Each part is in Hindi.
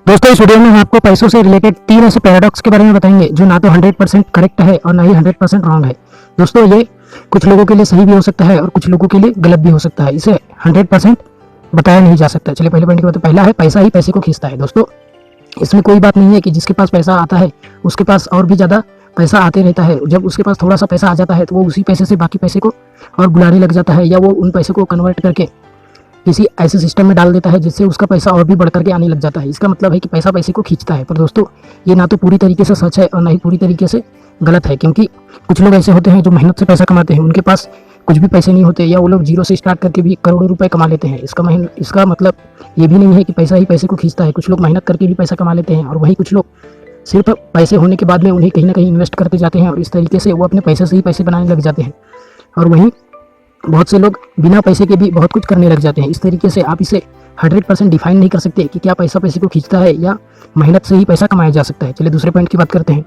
दोस्तों इस वीडियो में हम आपको पैसों से रिलेटेड 3 ऐसे पैराडॉक्स के बारे में बताएंगे जो ना तो 100% करेक्ट है और ना ही 100% रॉन्ग है। दोस्तों ये कुछ लोगों के लिए सही भी हो सकता है और कुछ लोगों के लिए गलत भी हो सकता है, इसे 100% बताया नहीं जा सकता। चलिए पहले पॉइंट की बात, पहला है पैसा ही पैसे को खींचता है। दोस्तों इसमें कोई बात नहीं है कि जिसके पास पैसा आता है उसके पास और भी ज़्यादा पैसा आते रहता है। जब उसके पास थोड़ा सा पैसा आ जाता है तो वो उसी पैसे से बाकी पैसे को और बुलाने लग जाता है, या वो उन पैसे को कन्वर्ट करके किसी ऐसे सिस्टम में डाल देता है जिससे उसका पैसा और भी बढ़ करके आने लग जाता है। इसका मतलब है कि पैसा पैसे को खींचता है। पर दोस्तों ये ना तो पूरी तरीके से सच है और ना ही पूरी तरीके से गलत है, क्योंकि कुछ लोग ऐसे होते हैं जो मेहनत से पैसा कमाते हैं, उनके पास कुछ भी पैसे नहीं होते, या वो लोग जीरो से स्टार्ट करके भी करोड़ों रुपए कमा लेते हैं। इसका मतलब ये भी नहीं है कि पैसा ही पैसे को खींचता है। कुछ लोग मेहनत करके भी पैसा कमा लेते हैं और वही कुछ लोग सिर्फ पैसे होने के बाद में उन्हें कहीं ना कहीं इन्वेस्ट करते जाते हैं और इस तरीके से वो अपने पैसे से ही पैसे बनाने लग जाते हैं। और वहीं बहुत से लोग बिना पैसे के भी बहुत कुछ करने लग जाते हैं। इस तरीके से आप इसे 100% डिफाइन नहीं कर सकते कि क्या पैसा पैसे को खींचता है या मेहनत से ही पैसा कमाया जा सकता है। चलिए दूसरे पॉइंट की बात करते हैं।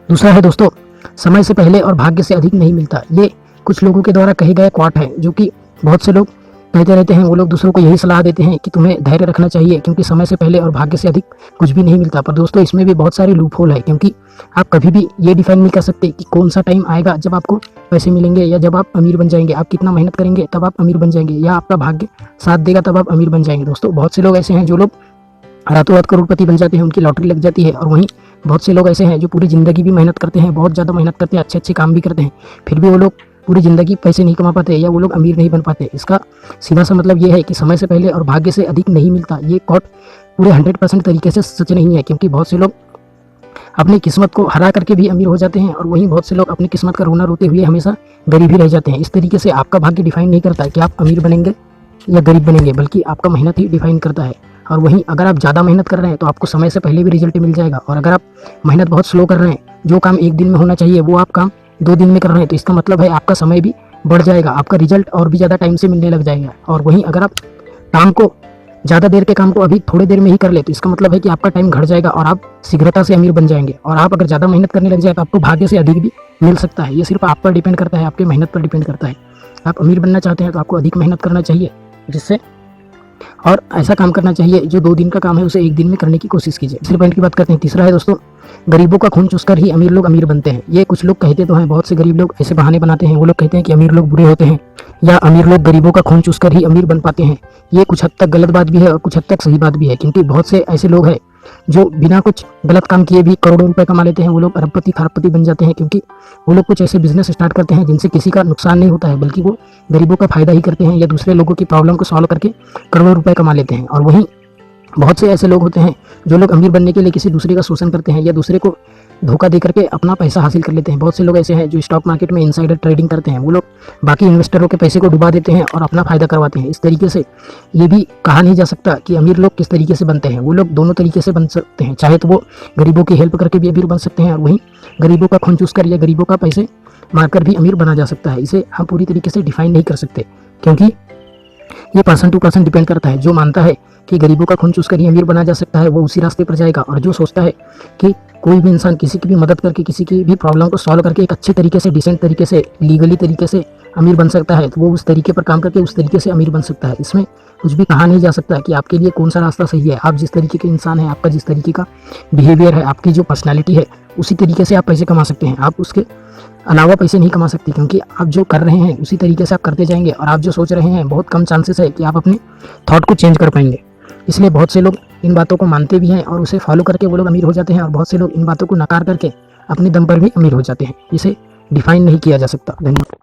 दूसरा है दोस्तों, समय से पहले और भाग्य से अधिक नहीं मिलता। ये कुछ लोगों के द्वारा कहे गए क्वाट है जो कि बहुत से लोग कहते रहते हैं। वो लोग दूसरों को यही सलाह देते हैं कि तुम्हें धैर्य रखना चाहिए क्योंकि समय से पहले और भाग्य से अधिक कुछ भी नहीं मिलता। पर दोस्तों इसमें भी बहुत सारे लूप होल है, क्योंकि आप कभी भी ये डिफाइन नहीं कर सकते कि कौन सा टाइम आएगा जब आपको पैसे मिलेंगे या जब आप अमीर बन जाएंगे। आप कितना मेहनत करेंगे तब आप अमीर बन जाएंगे, या आपका भाग्य साथ देगा तब आप अमीर बन जाएंगे। दोस्तों बहुत से लोग ऐसे हैं जो लोग रातों रात करोड़पति बन जाते हैं, उनकी लॉटरी लग जाती है। और वहीं बहुत से लोग ऐसे हैं जो पूरी ज़िंदगी भी मेहनत करते हैं, बहुत ज़्यादा मेहनत करते हैं, अच्छे अच्छे काम भी करते हैं, फिर भी वो लोग पूरी ज़िंदगी पैसे नहीं कमा पाते या वो लोग अमीर नहीं बन पाते। इसका सीधा सा मतलब ये है कि समय से पहले और भाग्य से अधिक नहीं मिलता। ये कोट पूरे 100% तरीके से सच नहीं है, क्योंकि बहुत से लोग अपनी किस्मत को हरा करके भी अमीर हो जाते हैं और वहीं बहुत से लोग अपनी किस्मत का रोना रोते हुए हमेशा गरीब ही रह जाते हैं। इस तरीके से आपका भाग्य डिफाइन नहीं करता है कि आप अमीर बनेंगे या गरीब बनेंगे, बल्कि आपका मेहनत ही डिफाइन करता है। और वहीं अगर आप ज़्यादा मेहनत कर रहे हैं तो आपको समय से पहले भी रिजल्ट मिल जाएगा, और अगर आप मेहनत बहुत स्लो कर रहे हैं, जो काम एक दिन में होना चाहिए वो आप काम 2 दिन में कर रहे हैं, तो इसका मतलब है आपका समय भी बढ़ जाएगा, आपका रिजल्ट और भी ज़्यादा टाइम से मिलने लग जाएगा। और वहीं अगर आप काम को ज़्यादा देर के काम को अभी थोड़ी देर में ही कर ले तो इसका मतलब है कि आपका टाइम घट जाएगा और आप शीघ्रता से अमीर बन जाएंगे। और आप अगर ज़्यादा मेहनत करने लग जाए तो आपको भाग्य से अधिक भी मिल सकता है। ये सिर्फ आप पर डिपेंड करता है, आपके मेहनत पर डिपेंड करता है। आप अमीर बनना चाहते हैं तो आपको अधिक मेहनत करना चाहिए, जिससे और ऐसा काम करना चाहिए जो 2 दिन का काम है उसे 1 दिन में करने की कोशिश कीजिए। तीसरे पॉइंट की बात करते हैं। तीसरा है दोस्तों, गरीबों का खून चूसकर ही अमीर लोग अमीर बनते हैं। ये कुछ लोग कहते तो हैं, बहुत से गरीब लोग ऐसे बहाने बनाते हैं। वो लोग कहते हैं कि अमीर लोग बुरे होते हैं या अमीर लोग गरीबों का खून चूसकर ही अमीर बन पाते हैं। ये कुछ हद तक गलत बात भी है और कुछ हद तक सही बात भी है, क्योंकि बहुत से ऐसे लोग हैं जो बिना कुछ गलत काम किए भी करोड़ों रुपए कमा लेते हैं। वो लोग अरबपति खरबपति बन जाते हैं, क्योंकि वो लोग कुछ ऐसे बिजनेस स्टार्ट करते हैं जिनसे किसी का नुकसान नहीं होता है, बल्कि वो गरीबों का फायदा ही करते हैं या दूसरे लोगों की प्रॉब्लम को सॉल्व करके करोड़ों रुपए कमा लेते हैं। और वहीं बहुत से ऐसे लोग होते हैं जो लोग अमीर बनने के लिए किसी दूसरे का शोषण करते हैं या दूसरे को धोखा दे करके अपना पैसा हासिल कर लेते हैं। बहुत से लोग ऐसे हैं जो स्टॉक मार्केट में इनसाइडर ट्रेडिंग करते हैं। वो लोग बाकी इन्वेस्टरों के पैसे को डुबा देते हैं और अपना फायदा करवाते हैं। इस तरीके से ये भी कहा नहीं जा सकता कि अमीर लोग किस तरीके से बनते हैं। वो लोग दोनों तरीके से बन सकते हैं, चाहे तो वो गरीबों की हेल्प करके भी अमीर बन सकते हैं और वहीं गरीबों का खून चूसकर या गरीबों का पैसे मारकर भी अमीर बना जा सकता है। इसे हम पूरी तरीके से डिफाइन नहीं कर सकते, क्योंकि ये पर्सन टू पर्सन डिपेंड करता है। जो मानता है कि गरीबों का खून चूसकर ही अमीर बना जा सकता है वो उसी रास्ते पर जाएगा, और जो सोचता है कि कोई भी इंसान किसी की भी मदद करके किसी की भी प्रॉब्लम को सॉल्व करके एक अच्छे तरीके से, डिसेंट तरीके से, लीगली तरीके से अमीर बन सकता है, तो वो उस तरीके पर काम करके उस तरीके से अमीर बन सकता है। इसमें कुछ भी कहा नहीं जा सकता कि आपके लिए कौन सा रास्ता सही है। आप जिस तरीके के इंसान हैं, आपका जिस तरीके का बिहेवियर है, आपकी जो पर्सनैलिटी है, उसी तरीके से आप पैसे कमा सकते हैं। आप उसके अलावा पैसे नहीं कमा सकते, क्योंकि आप जो कर रहे हैं उसी तरीके से आप करते जाएंगे, और आप जो सोच रहे हैं बहुत कम चांसेस है कि आप अपने थॉट को चेंज कर पाएंगे। इसलिए बहुत से लोग इन बातों को मानते भी हैं और उसे फॉलो करके वो लोग अमीर हो जाते हैं, और बहुत से लोग इन बातों को नकार करके अपने दम पर भी अमीर हो जाते हैं। इसे डिफाइन नहीं किया जा सकता। धन्यवाद।